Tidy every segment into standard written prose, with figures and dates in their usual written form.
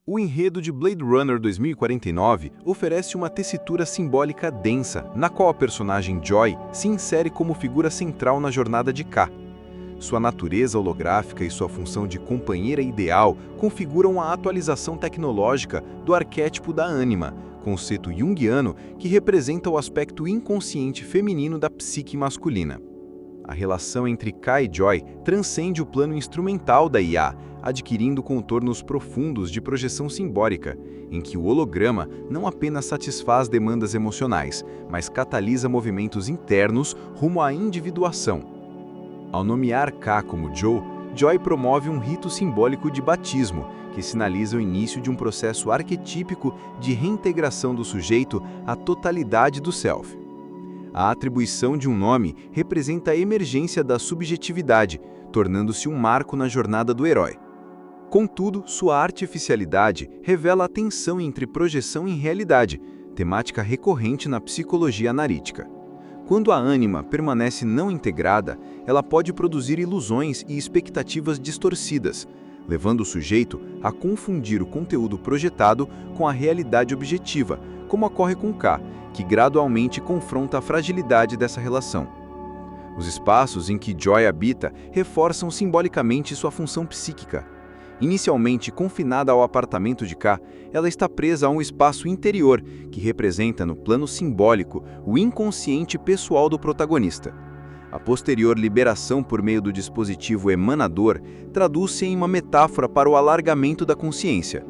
O enredo de Blade Runner 2049 oferece uma tessitura simbólica densa, na qual a personagem Joy se insere como figura central na jornada de K. Sua natureza holográfica e sua função de companheira ideal configuram a atualização tecnológica do arquétipo da ânima, conceito junguiano que representa o aspecto inconsciente feminino da psique masculina. A relação entre K e Joy transcende o plano instrumental da IA, adquirindo contornos profundos de projeção simbólica, em que o holograma não apenas satisfaz demandas emocionais, mas catalisa movimentos internos rumo à individuação. Ao nomear K como Joe, Joy promove um rito simbólico de batismo, que sinaliza o início de um processo arquetípico de reintegração do sujeito à totalidade do self. A atribuição de um nome representa a emergência da subjetividade, tornando-se um marco na jornada do herói. Contudo, sua artificialidade revela a tensão entre projeção e realidade, temática recorrente na psicologia analítica. Quando a ânima permanece não integrada, ela pode produzir ilusões e expectativas distorcidas, levando o sujeito a confundir o conteúdo projetado com a realidade objetiva, como ocorre com K, que gradualmente confronta a fragilidade dessa relação. Os espaços em que Joy habita reforçam simbolicamente sua função psíquica. Inicialmente confinada ao apartamento de K, ela está presa a um espaço interior que representa, no plano simbólico, o inconsciente pessoal do protagonista. A posterior liberação por meio do dispositivo emanador traduz-se em uma metáfora para o alargamento da consciência.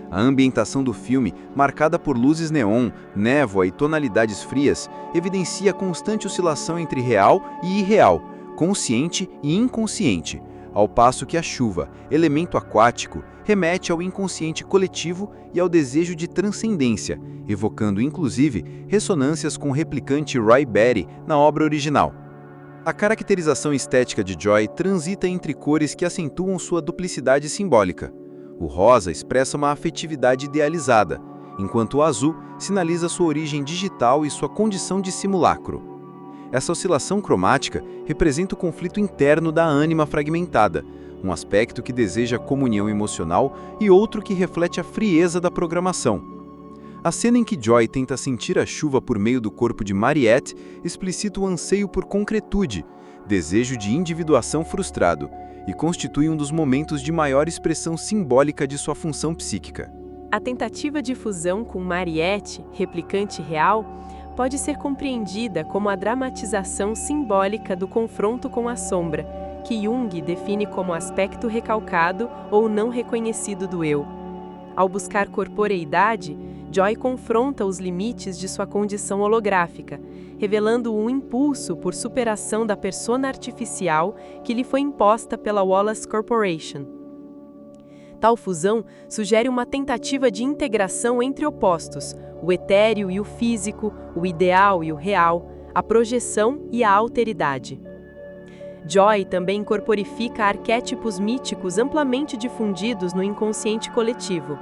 A ambientação do filme, marcada por luzes neon, névoa e tonalidades frias, evidencia a constante oscilação entre real e irreal, consciente e inconsciente, ao passo que a chuva, elemento aquático, remete ao inconsciente coletivo e ao desejo de transcendência, evocando inclusive ressonâncias com o replicante Roy Batty na obra original. A caracterização estética de Joy transita entre cores que acentuam sua duplicidade simbólica. O rosa expressa uma afetividade idealizada, enquanto o azul sinaliza sua origem digital e sua condição de simulacro. Essa oscilação cromática representa o conflito interno da ânima fragmentada, um aspecto que deseja comunhão emocional e outro que reflete a frieza da programação. A cena em que Joy tenta sentir a chuva por meio do corpo de Mariette explicita o anseio por concretude, desejo de individuação frustrado, e constitui um dos momentos de maior expressão simbólica de sua função psíquica. A tentativa de fusão com Mariette, replicante real, pode ser compreendida como a dramatização simbólica do confronto com a sombra, que Jung define como aspecto recalcado ou não reconhecido do eu. Ao buscar corporeidade, Joy confronta os limites de sua condição holográfica, revelando um impulso por superação da persona artificial que lhe foi imposta pela Wallace Corporation. Tal fusão sugere uma tentativa de integração entre opostos, o etéreo e o físico, o ideal e o real, a projeção e a alteridade. Joy também corporifica arquétipos míticos amplamente difundidos no inconsciente coletivo.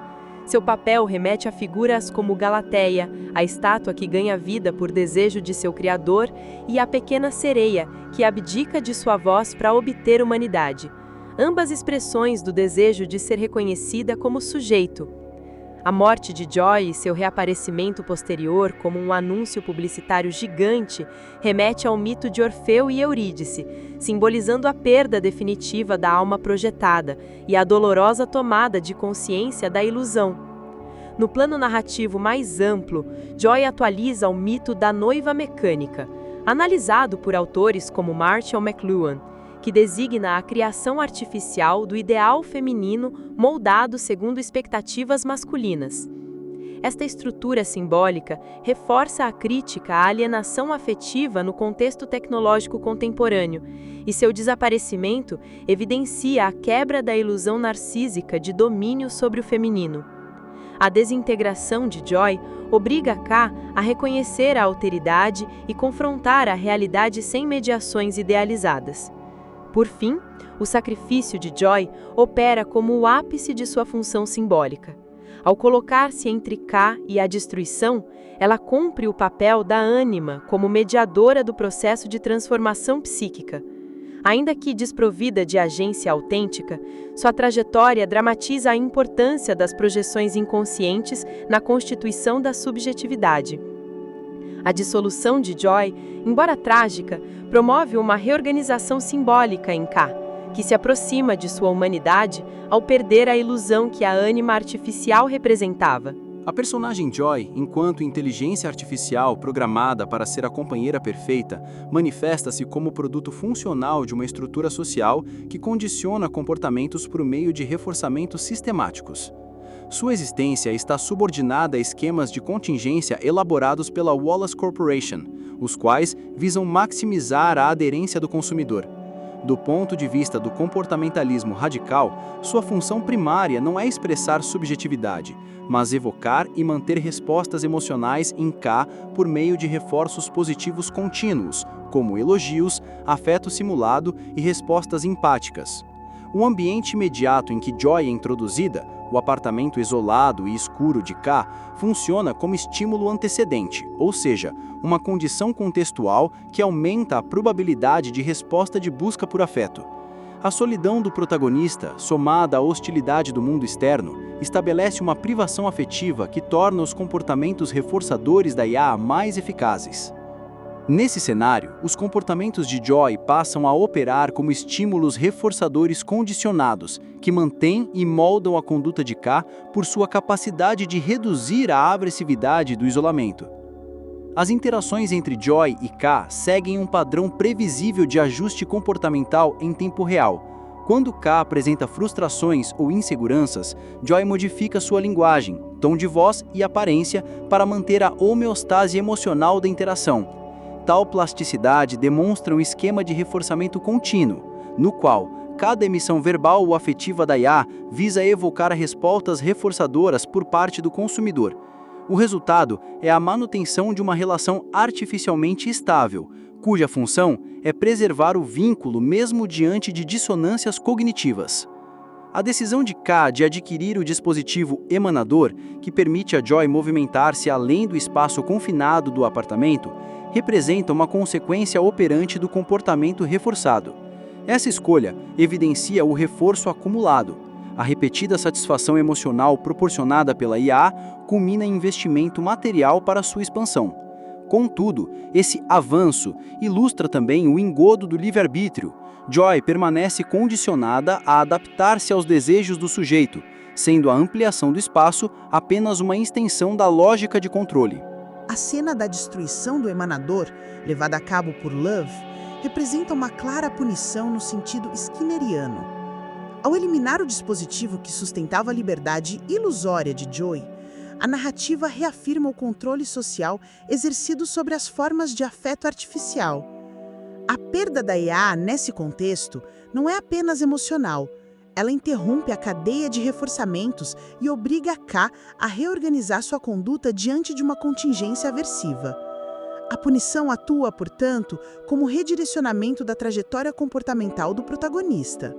Seu papel remete a figuras como Galateia, a estátua que ganha vida por desejo de seu criador, e a pequena sereia, que abdica de sua voz para obter humanidade. Ambas expressões do desejo de ser reconhecida como sujeito. A morte de Joy e seu reaparecimento posterior como um anúncio publicitário gigante remete ao mito de Orfeu e Eurídice, simbolizando a perda definitiva da alma projetada e a dolorosa tomada de consciência da ilusão. No plano narrativo mais amplo, Joy atualiza o mito da noiva mecânica, analisado por autores como Marshall McLuhan, que designa a criação artificial do ideal feminino moldado segundo expectativas masculinas. Esta estrutura simbólica reforça a crítica à alienação afetiva no contexto tecnológico contemporâneo, e seu desaparecimento evidencia a quebra da ilusão narcísica de domínio sobre o feminino. A desintegração de Joy obriga K a reconhecer a alteridade e confrontar a realidade sem mediações idealizadas. Por fim, o sacrifício de Joy opera como o ápice de sua função simbólica. Ao colocar-se entre K e a destruição, ela cumpre o papel da ânima como mediadora do processo de transformação psíquica. Ainda que desprovida de agência autêntica, sua trajetória dramatiza a importância das projeções inconscientes na constituição da subjetividade. A dissolução de Joy, embora trágica, promove uma reorganização simbólica em K, que se aproxima de sua humanidade ao perder a ilusão que a ânima artificial representava. A personagem Joy, enquanto inteligência artificial programada para ser a companheira perfeita, manifesta-se como produto funcional de uma estrutura social que condiciona comportamentos por meio de reforçamentos sistemáticos. Sua existência está subordinada a esquemas de contingência elaborados pela Wallace Corporation, os quais visam maximizar a aderência do consumidor. Do ponto de vista do comportamentalismo radical, sua função primária não é expressar subjetividade, mas evocar e manter respostas emocionais em K por meio de reforços positivos contínuos, como elogios, afeto simulado e respostas empáticas. O ambiente imediato em que Joy é introduzida, o apartamento isolado e escuro de K, funciona como estímulo antecedente, ou seja, uma condição contextual que aumenta a probabilidade de resposta de busca por afeto. A solidão do protagonista, somada à hostilidade do mundo externo, estabelece uma privação afetiva que torna os comportamentos reforçadores da IA mais eficazes. Nesse cenário, os comportamentos de Joy passam a operar como estímulos reforçadores condicionados, que mantêm e moldam a conduta de K por sua capacidade de reduzir a agressividade do isolamento. As interações entre Joy e K seguem um padrão previsível de ajuste comportamental em tempo real. Quando K apresenta frustrações ou inseguranças, Joy modifica sua linguagem, tom de voz e aparência para manter a homeostase emocional da interação. Tal plasticidade demonstra um esquema de reforçamento contínuo, no qual cada emissão verbal ou afetiva da IA visa evocar respostas reforçadoras por parte do consumidor. O resultado é a manutenção de uma relação artificialmente estável, cuja função é preservar o vínculo mesmo diante de dissonâncias cognitivas. A decisão de K de adquirir o dispositivo emanador, que permite a Joy movimentar-se além do espaço confinado do apartamento, representa uma consequência operante do comportamento reforçado. Essa escolha evidencia o reforço acumulado. A repetida satisfação emocional proporcionada pela IA culmina em investimento material para sua expansão. Contudo, esse avanço ilustra também o engodo do livre-arbítrio. Joy permanece condicionada a adaptar-se aos desejos do sujeito, sendo a ampliação do espaço apenas uma extensão da lógica de controle. A cena da destruição do emanador, levada a cabo por Love, representa uma clara punição no sentido skinneriano. Ao eliminar o dispositivo que sustentava a liberdade ilusória de Joy, a narrativa reafirma o controle social exercido sobre as formas de afeto artificial. A perda da IA, nesse contexto, não é apenas emocional. Ela interrompe a cadeia de reforçamentos e obriga a K a reorganizar sua conduta diante de uma contingência aversiva. A punição atua, portanto, como redirecionamento da trajetória comportamental do protagonista.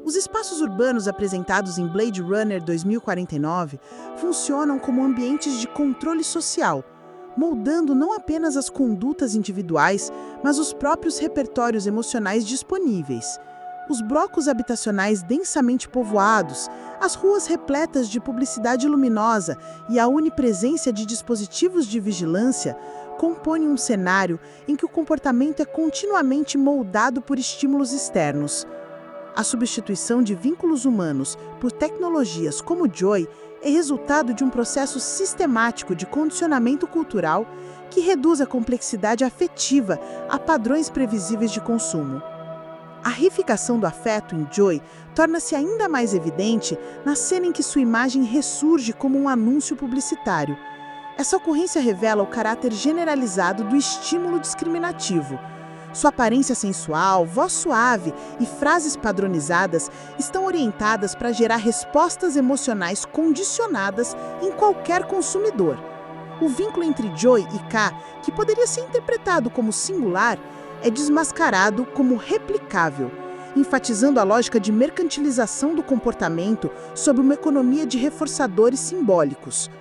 Os espaços urbanos apresentados em Blade Runner 2049 funcionam como ambientes de controle social, moldando não apenas as condutas individuais, mas os próprios repertórios emocionais disponíveis. Os blocos habitacionais densamente povoados, as ruas repletas de publicidade luminosa e a onipresença de dispositivos de vigilância compõem um cenário em que o comportamento é continuamente moldado por estímulos externos. A substituição de vínculos humanos por tecnologias como Joy é resultado de um processo sistemático de condicionamento cultural que reduz a complexidade afetiva a padrões previsíveis de consumo. A reificação do afeto em Joy torna-se ainda mais evidente na cena em que sua imagem ressurge como um anúncio publicitário. Essa ocorrência revela o caráter generalizado do estímulo discriminativo. Sua aparência sensual, voz suave e frases padronizadas estão orientadas para gerar respostas emocionais condicionadas em qualquer consumidor. O vínculo entre Joy e K, que poderia ser interpretado como singular, é desmascarado como replicável, enfatizando a lógica de mercantilização do comportamento sob uma economia de reforçadores simbólicos.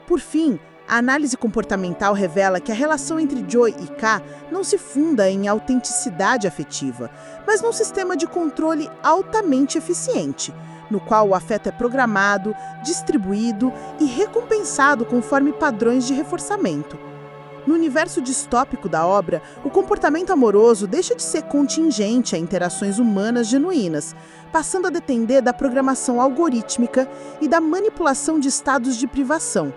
Por fim, A análise comportamental revela que a relação entre Joy e K não se funda em autenticidade afetiva, mas num sistema de controle altamente eficiente, no qual o afeto é programado, distribuído e recompensado conforme padrões de reforçamento. No universo distópico da obra, o comportamento amoroso deixa de ser contingente a interações humanas genuínas, passando a depender da programação algorítmica e da manipulação de estados de privação.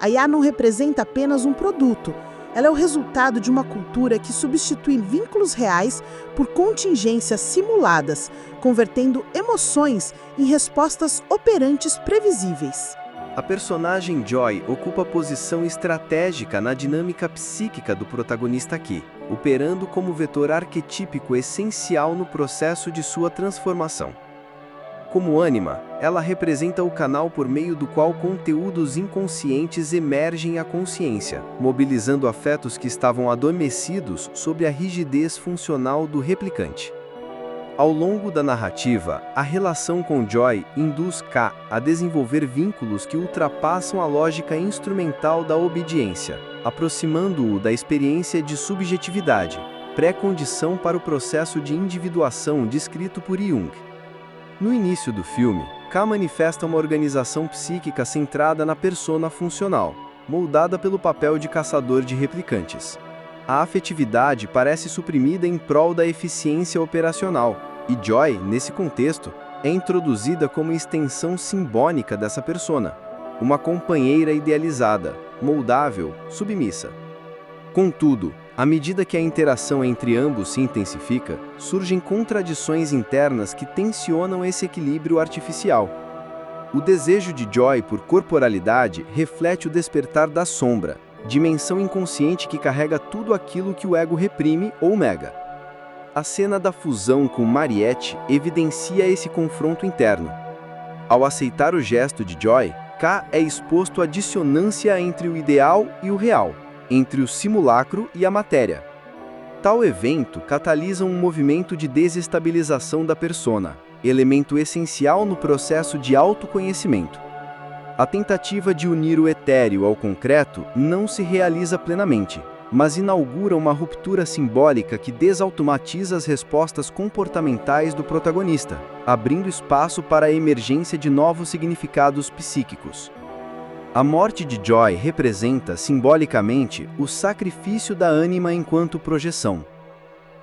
A IA não representa apenas um produto, ela é o resultado de uma cultura que substitui vínculos reais por contingências simuladas, convertendo emoções em respostas operantes previsíveis. A personagem Joy ocupa posição estratégica na dinâmica psíquica do protagonista aqui, operando como vetor arquetípico essencial no processo de sua transformação. Como ânima, ela representa o canal por meio do qual conteúdos inconscientes emergem à consciência, mobilizando afetos que estavam adormecidos sob a rigidez funcional do replicante. Ao longo da narrativa, a relação com Joy induz K a desenvolver vínculos que ultrapassam a lógica instrumental da obediência, aproximando-o da experiência de subjetividade, pré-condição para o processo de individuação descrito por Jung. No início do filme, K manifesta uma organização psíquica centrada na persona funcional, moldada pelo papel de caçador de replicantes. A afetividade parece suprimida em prol da eficiência operacional, e Joy, nesse contexto, é introduzida como extensão simbólica dessa persona, uma companheira idealizada, moldável, submissa. Contudo, à medida que a interação entre ambos se intensifica, surgem contradições internas que tensionam esse equilíbrio artificial. O desejo de Joy por corporalidade reflete o despertar da sombra, dimensão inconsciente que carrega tudo aquilo que o ego reprime ou nega. A cena da fusão com Mariette evidencia esse confronto interno. Ao aceitar o gesto de Joy, K é exposto à dissonância entre o ideal e o real, entre o simulacro e a matéria. Tal evento catalisa um movimento de desestabilização da persona, elemento essencial no processo de autoconhecimento. A tentativa de unir o etéreo ao concreto não se realiza plenamente, mas inaugura uma ruptura simbólica que desautomatiza as respostas comportamentais do protagonista, abrindo espaço para a emergência de novos significados psíquicos. A morte de Joy representa, simbolicamente, o sacrifício da ânima enquanto projeção.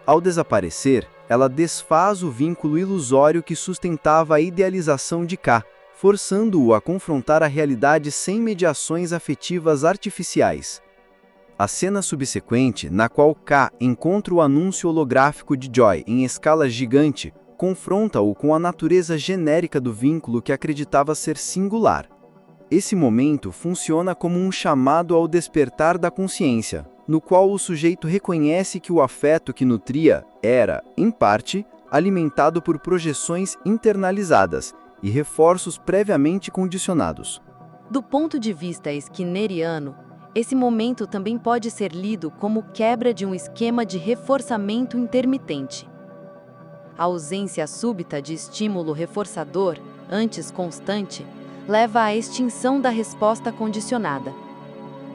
Ao desaparecer, ela desfaz o vínculo ilusório que sustentava a idealização de K, forçando-o a confrontar a realidade sem mediações afetivas artificiais. A cena subsequente, na qual K encontra o anúncio holográfico de Joy em escala gigante, confronta-o com a natureza genérica do vínculo que acreditava ser singular. Esse momento funciona como um chamado ao despertar da consciência, no qual o sujeito reconhece que o afeto que nutria era, em parte, alimentado por projeções internalizadas e reforços previamente condicionados. Do ponto de vista skinneriano, esse momento também pode ser lido como quebra de um esquema de reforçamento intermitente. A ausência súbita de estímulo reforçador, antes constante, leva à extinção da resposta condicionada.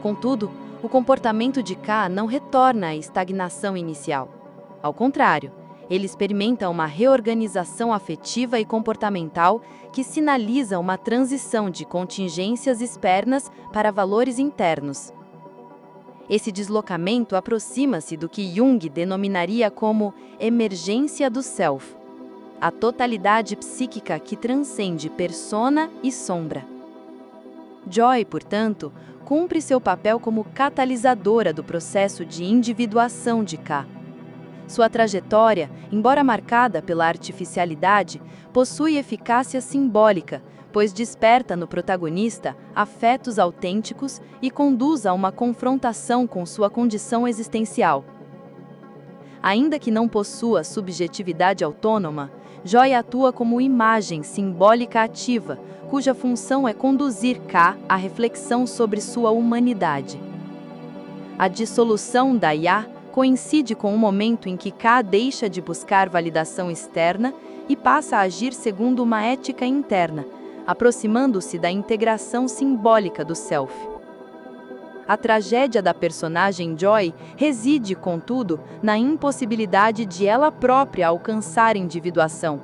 Contudo, o comportamento de K não retorna à estagnação inicial. Ao contrário, ele experimenta uma reorganização afetiva e comportamental que sinaliza uma transição de contingências externas para valores internos. Esse deslocamento aproxima-se do que Jung denominaria como emergência do self, a totalidade psíquica que transcende persona e sombra. Joy, portanto, cumpre seu papel como catalisadora do processo de individuação de K. Sua trajetória, embora marcada pela artificialidade, possui eficácia simbólica, pois desperta no protagonista afetos autênticos e conduz a uma confrontação com sua condição existencial. Ainda que não possua subjetividade autônoma, Joy atua como imagem simbólica ativa, cuja função é conduzir K à reflexão sobre sua humanidade. A dissolução da IA coincide com o momento em que K deixa de buscar validação externa e passa a agir segundo uma ética interna, aproximando-se da integração simbólica do self. A tragédia da personagem Joy reside, contudo, na impossibilidade de ela própria alcançar individuação.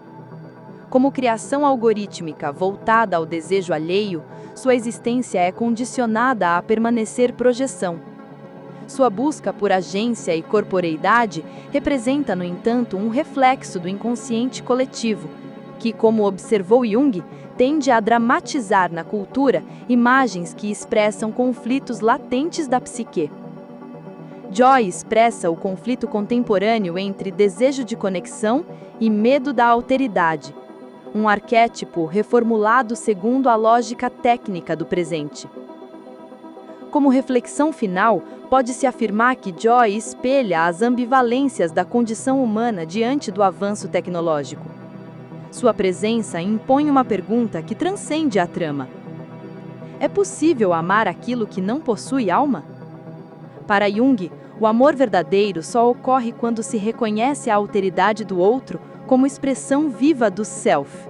Como criação algorítmica voltada ao desejo alheio, sua existência é condicionada a permanecer projeção. Sua busca por agência e corporeidade representa, no entanto, um reflexo do inconsciente coletivo, que, como observou Jung, tende a dramatizar na cultura imagens que expressam conflitos latentes da psique. Joy expressa o conflito contemporâneo entre desejo de conexão e medo da alteridade, um arquétipo reformulado segundo a lógica técnica do presente. Como reflexão final, pode-se afirmar que Joy espelha as ambivalências da condição humana diante do avanço tecnológico. Sua presença impõe uma pergunta que transcende a trama. É possível amar aquilo que não possui alma? Para Jung, o amor verdadeiro só ocorre quando se reconhece a alteridade do outro como expressão viva do self.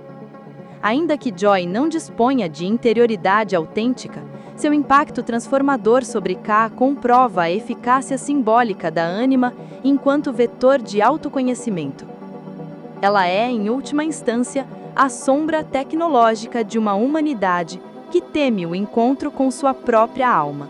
Ainda que Joy não disponha de interioridade autêntica, seu impacto transformador sobre K comprova a eficácia simbólica da ânima enquanto vetor de autoconhecimento. Ela é, em última instância, a sombra tecnológica de uma humanidade que teme o encontro com sua própria alma.